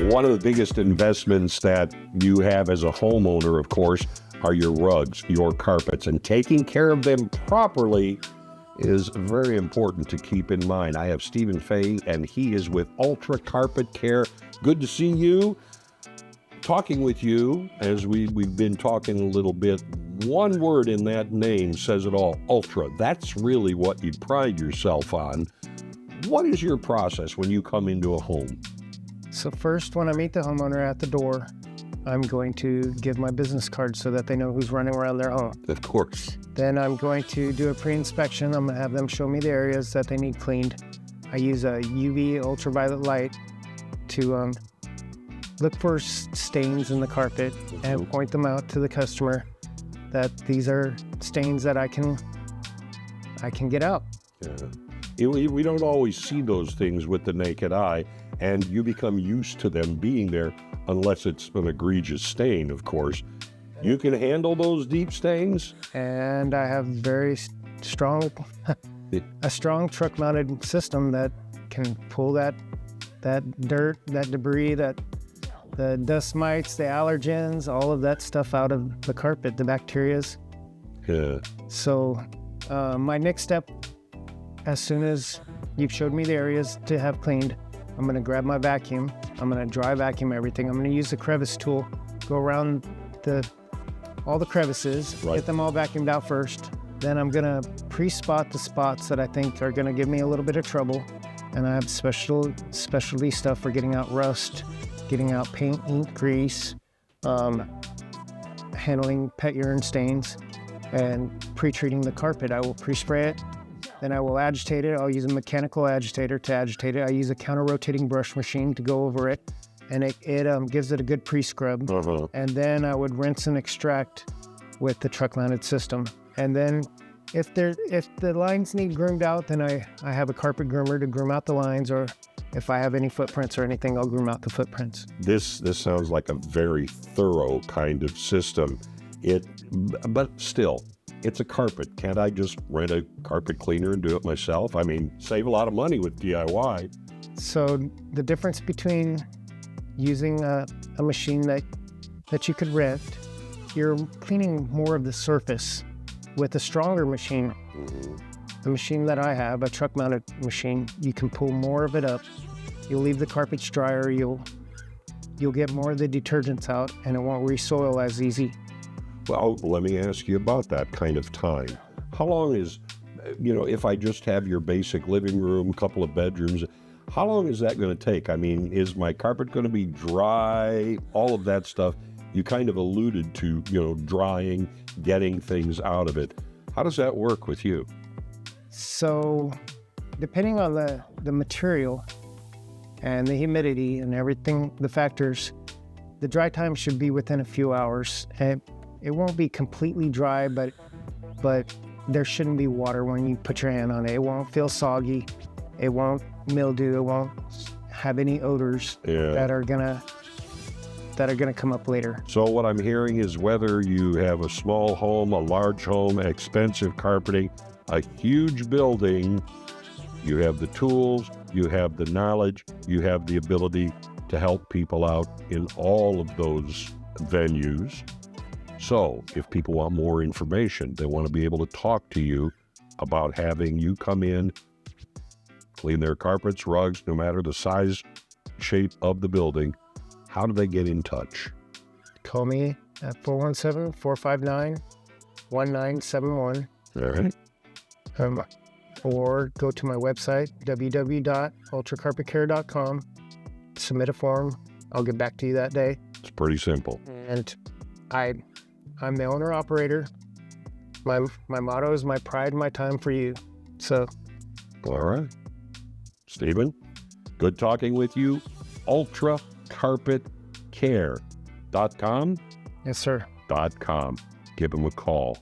One of the biggest investments that you have as a homeowner, of course, are your rugs, your carpets, and taking care of them properly is very important to keep in mind. I have Stephen Fay, and he is with Ultra Carpet Care. Good to see you. Talking with you, as we've been talking a little bit, one word in that name says it all, Ultra. That's really what you pride yourself on. What is your process when you come into a home? So first, when I meet the homeowner at the door, I'm going to give my business card so that they know who's running around their home. Of course. Then I'm going to do a pre-inspection. I'm going to have them show me the areas that they need cleaned. I use a UV ultraviolet light to look for stains in the carpet and point them out to the customer that these are stains that I can get out. Yeah. We don't always see those things with the naked eye, and you become used to them being there unless it's an egregious stain, of course. You can handle those deep stains? And I have very strong, a strong truck-mounted system that can pull that dirt, that debris, the dust mites, the allergens, all of that stuff out of the carpet, the bacterias. Yeah. So my next step, as soon as you've showed me the areas to have cleaned, I'm going to grab my vacuum. I'm going to dry vacuum everything. I'm going to use the crevice tool, go around all the crevices, get them all vacuumed out first. Then I'm going to pre-spot the spots that I think are going to give me a little bit of trouble. And I have specialty stuff for getting out rust, getting out paint, ink, grease, handling pet urine stains, and pre-treating the carpet. I will pre-spray it. Then I will agitate it. I'll use a mechanical agitator to agitate it. I use a counter-rotating brush machine to go over it, and it gives it a good pre-scrub. And then I would rinse and extract with the truck-mounted system. And then if the lines need groomed out, then I have a carpet groomer to groom out the lines, or if I have any footprints or anything, I'll groom out the footprints. This sounds like a very thorough kind of system. But still, it's a carpet. Can't I just rent a carpet cleaner and do it myself? I mean, save a lot of money with DIY. So the difference between using a machine that you could rent, you're cleaning more of the surface. With a stronger machine, the machine that I have, a truck-mounted machine, you can pull more of it up. You'll leave the carpets drier. You'll get more of the detergents out, and it won't re-soil as easy. Well, let me ask you about that kind of time. How long is, if I just have your basic living room, couple of bedrooms, how long is that going to take? I mean, is my carpet going to be dry? All of that stuff. You kind of alluded to, drying, getting things out of it. How does that work with you? So, depending on the material and the humidity and everything, the factors, the dry time should be within a few hours. And it won't be completely dry, but there shouldn't be water when you put your hand on it. It won't feel soggy. It won't mildew. It won't have any odors that are gonna come up later. So what I'm hearing is whether you have a small home, a large home, expensive carpeting, a huge building, you have the tools, you have the knowledge, you have the ability to help people out in all of those venues. So if people want more information, they want to be able to talk to you about having you come in, clean their carpets, rugs, no matter the size, shape of the building, how do they get in touch? Call me at 417-459-1971. All right. Or go to my website, www.ultracarpetcare.com. Submit a form. I'll get back to you that day. It's pretty simple. And I'm the owner-operator. My motto is my pride, my time for you. So. All right. Stephen, good talking with you. ultracarpetcare.com? Yes, sir. .com. Give him a call.